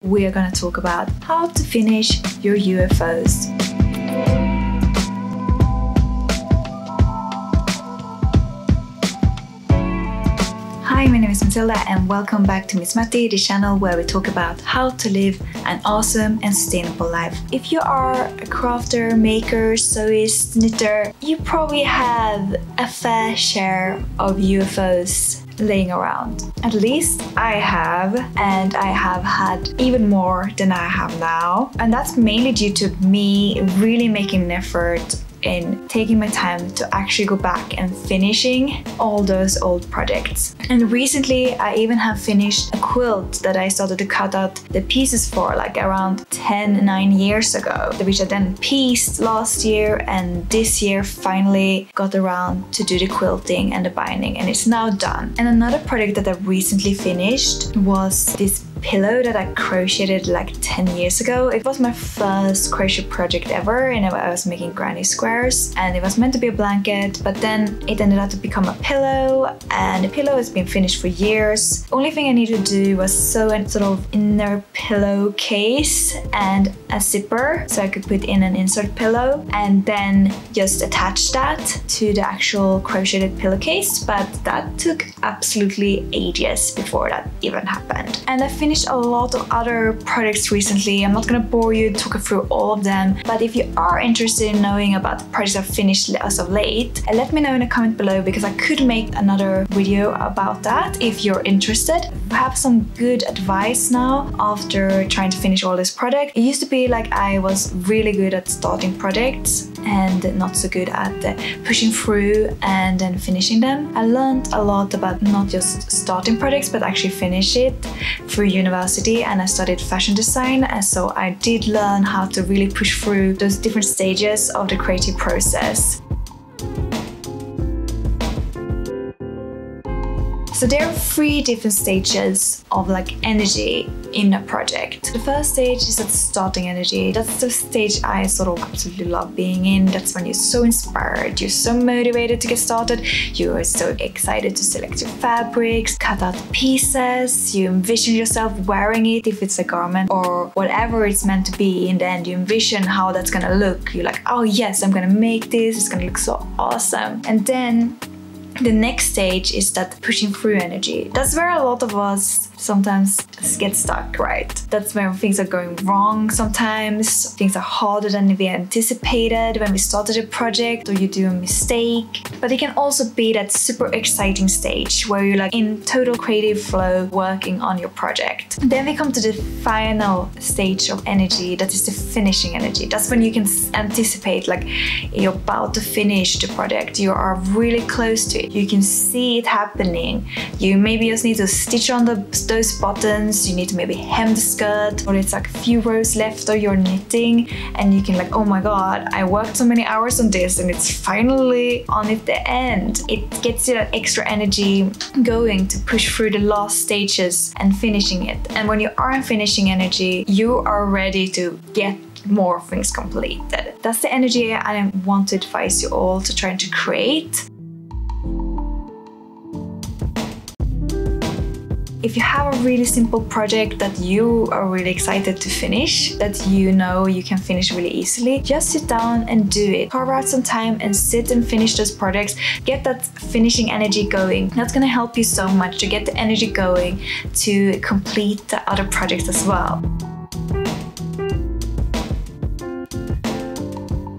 we are going to talk about how to finish your UFOs. Hi, my name is Matilda and welcome back to Miss Matti, the channel where we talk about how to live an awesome and sustainable life. If you are a crafter, maker, sewist, knitter, you probably have a fair share of UFOs laying around. At least I have, and I have had even more than I have now. And that's mainly due to me really making an effort in taking my time to actually go back and finishing all those old projects. And recently I even have finished a quilt that I started to cut out the pieces for like around 9 years ago, which I then pieced last year, and this year finally got around to do the quilting and the binding, and it's now done. And another project that I recently finished was this pillow that I crocheted like 10 years ago. It was my first crochet project ever, and I was making granny squares, and it was meant to be a blanket, but then it ended up to become a pillow, and the pillow has been finished for years. Only thing I needed to do was sew a sort of inner pillow case and a zipper so I could put in an insert pillow, and then just attach that to the actual crocheted pillowcase, but that took absolutely ages before that even happened. And I finished a lot of other projects recently. I'm not gonna bore you talking through all of them, but if you are interested in knowing about the projects I've finished as of late, let me know in a comment below, because I could make another video about that if you're interested. I have some good advice now after trying to finish all this project. It used to be like I was really good at starting projects and not so good at pushing through and then finishing them. I learned a lot about not just starting projects but actually finish it through university, and I studied fashion design, and so I did learn how to really push through those different stages of the creative process. So there are 3 different stages of like energy in a project. The first stage is that starting energy. That's the stage I sort of absolutely love being in. That's when you're so inspired, you're so motivated to get started, you are so excited to select your fabrics, cut out the pieces, you envision yourself wearing it if it's a garment or whatever it's meant to be. In the end, you envision how that's gonna look. You're like, oh yes, I'm gonna make this, it's gonna look so awesome. And then the next stage is that pushing through energy. That's where a lot of us sometimes get stuck, right? That's when things are going wrong sometimes. Things are harder than we anticipated when we started a project, or you do a mistake. But it can also be that super exciting stage where you're like in total creative flow working on your project. Then we come to the final stage of energy, that is the finishing energy. That's when you can anticipate like you're about to finish the project. You are really close to it. You can see it happening. You maybe just need to stitch on those buttons, you need to maybe hem the skirt, or it's like a few rows left or you're knitting, and you can like, oh my god, I worked so many hours on this and it's finally on at the end. It gets you that extra energy going to push through the last stages and finishing it. And when you are in finishing energy, you are ready to get more things completed. That's the energy I want to advise you all to try to create. If you have a really simple project that you are really excited to finish, that you know you can finish really easily, just sit down and do it. Carve out some time and sit and finish those projects. Get that finishing energy going. That's gonna help you so much to get the energy going to complete the other projects as well.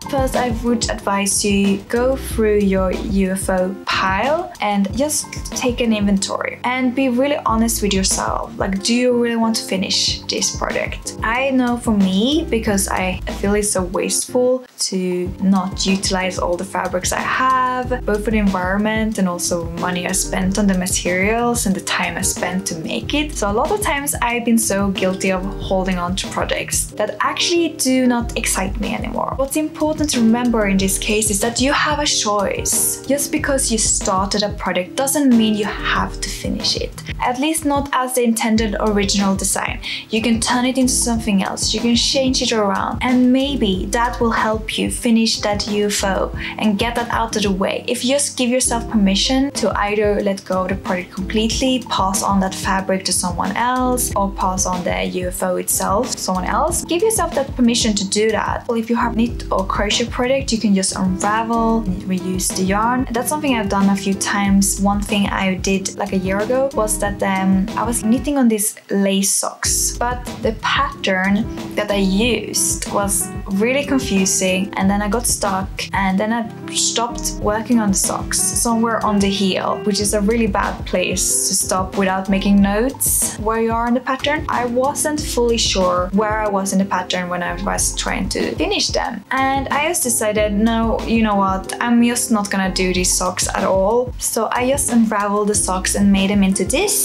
First, I would advise you go through your UFO pile and just take an inventory and be really honest with yourself. Like, do you really want to finish this project? I know for me, because I feel it's so wasteful to not utilize all the fabrics I have, both for the environment and also money I spent on the materials and the time I spent to make it. So a lot of times I've been so guilty of holding on to projects that actually do not excite me anymore. What's important to remember in this case is that you have a choice. Just because you started a project doesn't mean you have to finish it. At least not as the intended original design. You can turn it into something else, you can change it around, and maybe that will help you finish that UFO and get that out of the way. If you just give yourself permission to either let go of the project completely, pass on that fabric to someone else, or pass on the UFO itself to someone else, give yourself that permission to do that. Well, if you have knit or crochet project, you can just unravel, reuse the yarn. That's something I've done a few times. One thing I did like a year ago was that I was knitting on these lace socks, but the pattern that I used was really confusing, and then I got stuck, and then I stopped working on the socks somewhere on the heel, which is a really bad place to stop without making notes where you are in the pattern. I wasn't fully sure where I was in the pattern when I was trying to finish them, and I just decided, no, you know what, I'm just not gonna do these socks at all. So I just unraveled the socks and made them into this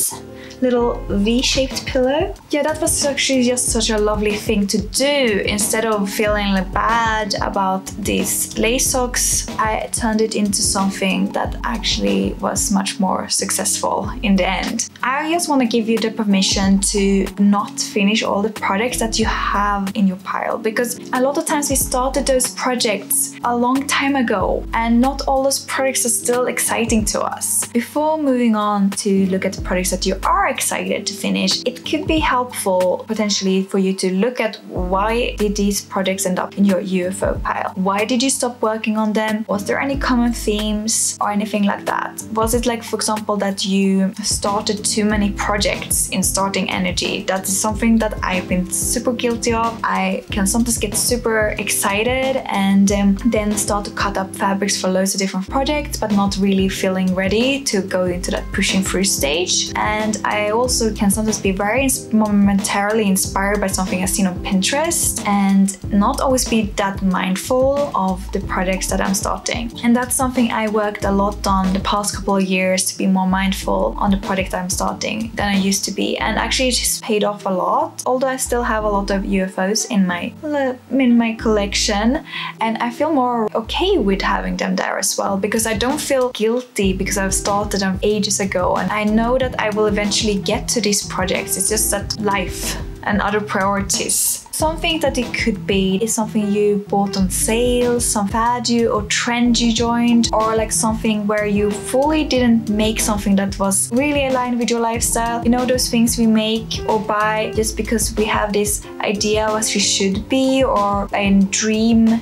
little V-shaped pillow. Yeah, that was actually just such a lovely thing to do. Instead of feeling bad about these lace socks, I turned it into something that actually was much more successful in the end. I just want to give you the permission to not finish all the projects that you have in your pile, because a lot of times we started those projects a long time ago and not all those projects are still exciting to us. Before moving on to look at the projects that you are excited to finish, it could be helpful potentially for you to look at why did these projects end up in your UFO pile? Why did you stop working on them? Was there any common themes or anything like that? Was it like, for example, that you started too many projects in starting energy? That is something that I've been super guilty of. I can sometimes get super excited and then start to cut up fabrics for loads of different projects, but not really feeling ready to go into that pushing through stage. And I also can sometimes be very momentarily inspired by something I've seen on Pinterest and not always be that mindful of the projects that I'm starting. And that's something I worked a lot on the past couple of years, to be more mindful on the project I'm starting than I used to be. And actually it just paid off a lot, although I still have a lot of UFOs in my collection, and I feel more okay with having them there as well, because I don't feel guilty because I've started them ages ago, and I know that I will eventually get to these projects. It's just that life and other priorities. Something that it could be is something you bought on sale, some fad you or trend you joined, or like something where you fully didn't make something that was really aligned with your lifestyle. You know, those things we make or buy just because we have this idea of what we should be, or a dream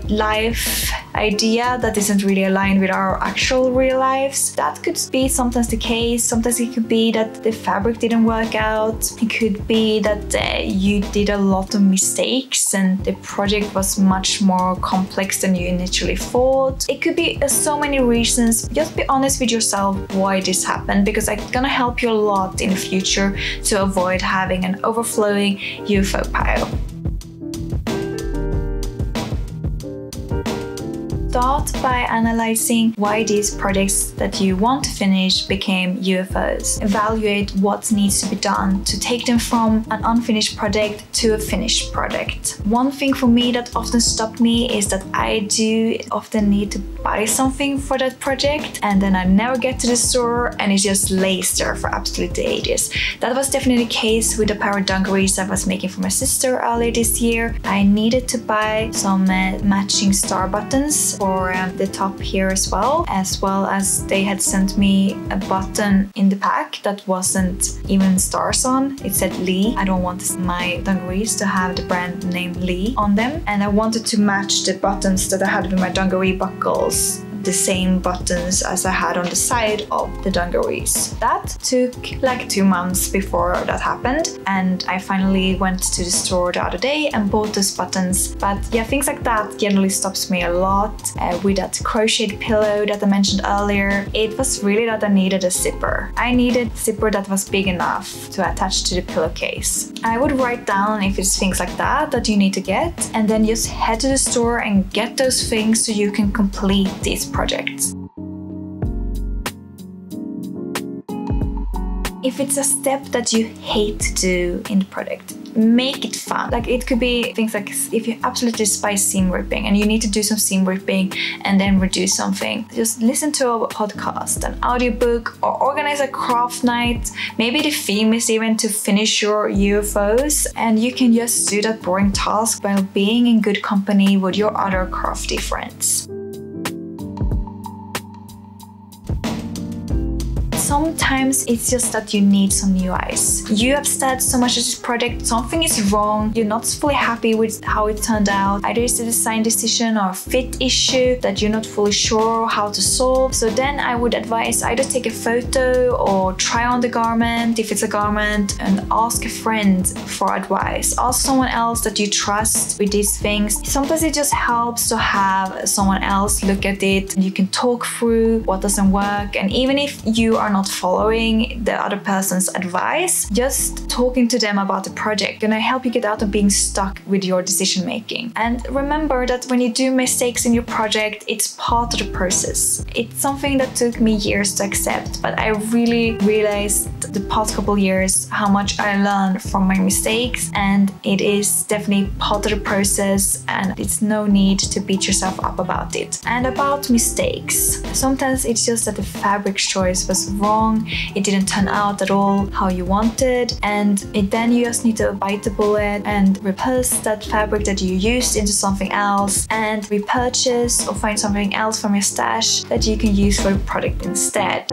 life idea that isn't really aligned with our actual real lives. That could be sometimes the case. Sometimes it could be that the fabric didn't work out. It could be that you did a lot of mistakes and the project was much more complex than you initially thought. It could be so many reasons. Just be honest with yourself why this happened, because it's gonna help you a lot in the future to avoid having an overflowing UFO pile. Start by analyzing why these projects that you want to finish became UFOs. Evaluate what needs to be done to take them from an unfinished project to a finished project. One thing for me that often stopped me is that I do often need to buy something for that project, and then I never get to the store and it just lays there for absolutely ages. That was definitely the case with the pair of dungarees I was making for my sister earlier this year. I needed to buy some matching star buttons for the top here as well as they had sent me a button in the pack that wasn't even stars on. It said Lee. I don't want my dungarees to have the brand name Lee on them, and I wanted to match the buttons that I had with my dungaree buckles, the same buttons as I had on the side of the dungarees. That took like 2 months before that happened, and I finally went to the store the other day and bought those buttons. But yeah, things like that generally stops me a lot. With that crocheted pillow that I mentioned earlier, it was really that I needed a zipper. I needed a zipper that was big enough to attach to the pillowcase. I would write down if it's things like that you need to get, and then just head to the store and get those things so you can complete these projects. if it's a step that you hate to do in the project, make it fun. Like it could be things like if you absolutely despise seam ripping and you need to do some seam ripping and then reduce something, just listen to a podcast, an audiobook, or organize a craft night. Maybe the theme is even to finish your UFOs, and you can just do that boring task while being in good company with your other crafty friends. Sometimes it's just that you need some new eyes. You have studied so much of this project, something is wrong, you're not fully happy with how it turned out. Either it's a design decision or a fit issue that you're not fully sure how to solve. So then I would advise either take a photo or try on the garment, if it's a garment, and ask a friend for advice. Ask someone else that you trust with these things. Sometimes it just helps to have someone else look at it. You can talk through what doesn't work, and even if you are not following the other person's advice, just talking to them about the project gonna help you get out of being stuck with your decision making. And remember that when you do mistakes in your project, it's part of the process. It's something that took me years to accept, but I really realized the past couple years how much I learned from my mistakes, and it is definitely part of the process, and it's no need to beat yourself up about it. And about mistakes, sometimes it's just that the fabric choice was wrong, it didn't turn out at all how you wanted, and then you just need to bite the bullet and repurpose that fabric that you used into something else, and repurchase or find something else from your stash that you can use for the product instead.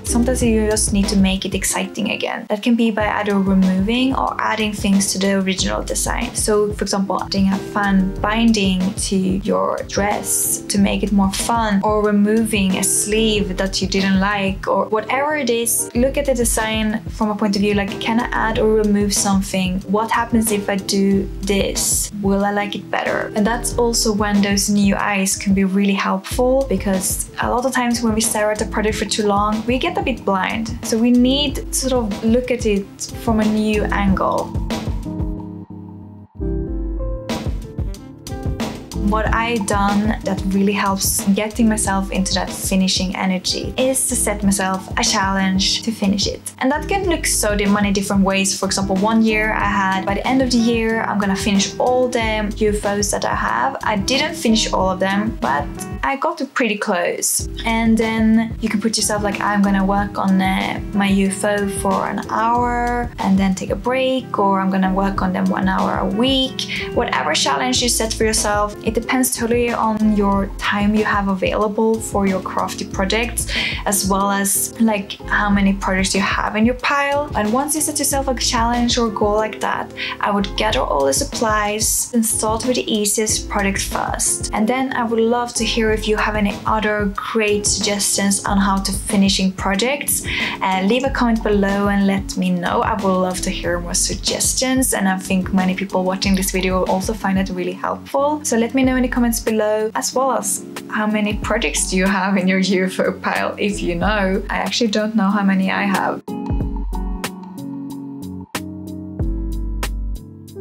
Sometimes you just need to make it exciting again. That can be by either removing or adding things to the original design. So for example, adding a fun binding to your dress to make it more fun, or removing a sleeve that you didn't like, or whatever it is. Look at the design from a point of view like, can I add or remove something? What happens if I do this? Will I like it better? And that's also when those new eyes can be really helpful, because a lot of times when we stare at the product for too long, we get a bit blind. So we need to sort of look at it from a new angle. What I've done that really helps getting myself into that finishing energy is to set myself a challenge to finish it. And that can look so many different ways. For example, one year I had, by the end of the year, I'm gonna finish all the UFOs that I have. I didn't finish all of them, but I got pretty close. And then you can put yourself like, I'm gonna work on my UFO for an hour and then take a break, or I'm gonna work on them 1 hour a week. Whatever challenge you set for yourself, it depends totally on your time you have available for your crafty projects, as well as like how many projects you have in your pile. And once you set yourself a challenge or goal like that, I would gather all the supplies and start with the easiest project first. And then I would love to hear if you have any other great suggestions on how to finishing projects. Leave a comment below and let me know. I would love to hear more suggestions, and I think many people watching this video will also find it really helpful. So let me know in the comments below, as well as how many projects do you have in your UFO pile, if you know. I actually don't know how many I have.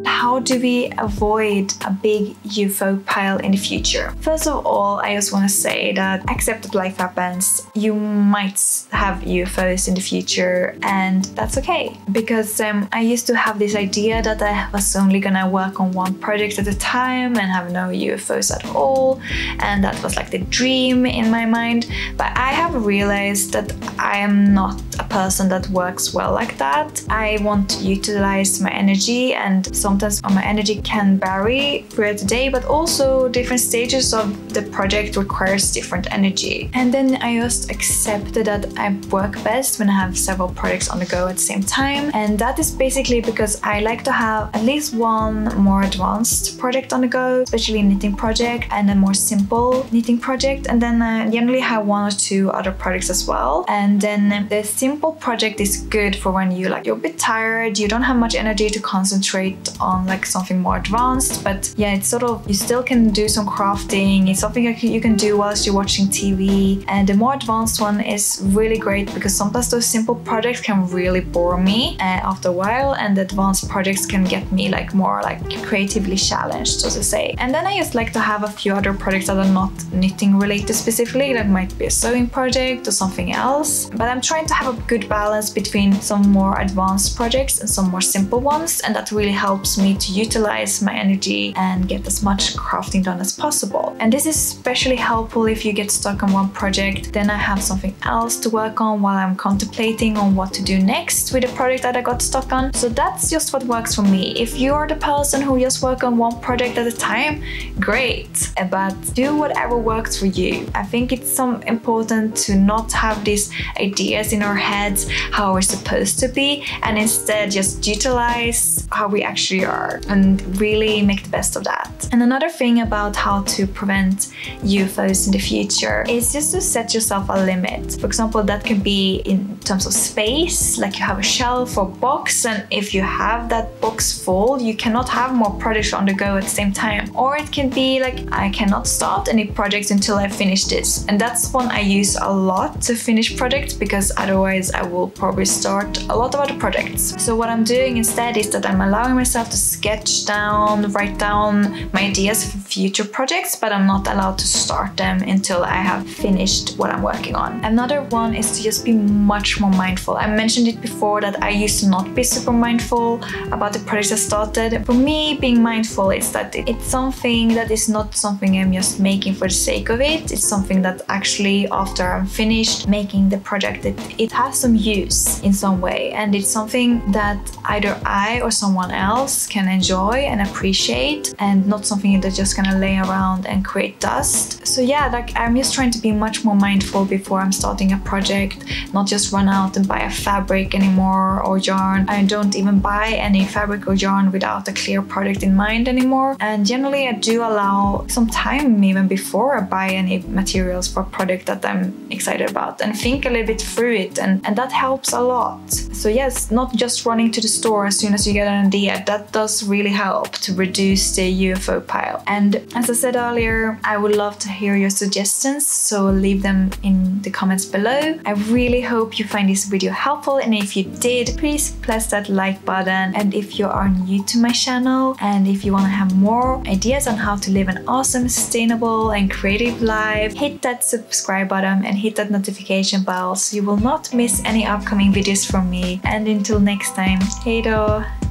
How do we avoid a big UFO pile in the future? First of all, I just want to say that accept that life happens. You might have UFOs in the future, and that's okay. Because I used to have this idea that I was only gonna work on one project at a time and have no UFOs at all, and that was like the dream in my mind. But I have realized that I am not a person that works well like that. I want to utilize my energy, and sometimes my energy can vary throughout the day, but also different stages of the project requires different energy. And then I just accepted that I work best when I have several projects on the go at the same time, and that is basically because I like to have at least one more advanced project on the go, especially a knitting project, and a more simple knitting project, and then I generally have one or two other projects as well. And then the simple project is good for when you're a bit tired, you don't have much energy to concentrate on on like something more advanced, but yeah, it's sort of, you still can do some crafting. It's something that you can do whilst you're watching TV. And the more advanced one is really great because sometimes those simple projects can really bore me after a while, and the advanced projects can get me like more like creatively challenged, so to say. And then I just like to have a few other projects that are not knitting related specifically, that might be a sewing project or something else. But I'm trying to have a good balance between some more advanced projects and some more simple ones, and that really helps me to utilize my energy and get as much crafting done as possible. And this is especially helpful if you get stuck on one project, then I have something else to work on while I'm contemplating on what to do next with the project that I got stuck on. So that's just what works for me. If you're the person who just work on one project at a time, great, but do whatever works for you. I think it's important to not have these ideas in our heads how we're supposed to be, and instead just utilize how we actually are and really make the best of that. And another thing about how to prevent UFOs in the future is just to set yourself a limit. For example, that can be in terms of space, like you have a shelf or box, and if you have that box full, you cannot have more projects on the go at the same time. Or it can be like, I cannot start any projects until I finish this. And that's one I use a lot to finish projects, because otherwise I will probably start a lot of other projects. So what I'm doing instead is that I'm allowing myself to sketch down, write down my ideas for future projects, but I'm not allowed to start them until I have finished what I'm working on. Another one is to just be much more mindful. I mentioned it before that I used to not be super mindful about the projects I started. For me, being mindful is that it's something that is not something I'm just making for the sake of it. It's something that actually, after I'm finished making the project, it has some use in some way, and it's something that either I or someone else can enjoy and appreciate, and not something that's just gonna lay around and create dust. So yeah, like I'm just trying to be much more mindful before I'm starting a project, not just run out and buy a fabric anymore or yarn. I don't even buy any fabric or yarn without a clear project in mind anymore. And generally I do allow some time even before I buy any materials for a project that I'm excited about, and think a little bit through it, and that helps a lot. So yes, not just running to the store as soon as you get an idea. That does really help to reduce the UFO pile. And as I said earlier, I would love to hear your suggestions, so leave them in the comments below. I really hope you find this video helpful, and if you did, please press that like button. And if you are new to my channel, and if you want to have more ideas on how to live an awesome, sustainable and creative life, hit that subscribe button and hit that notification bell so you will not miss any upcoming videos from me. And until next time, hej då!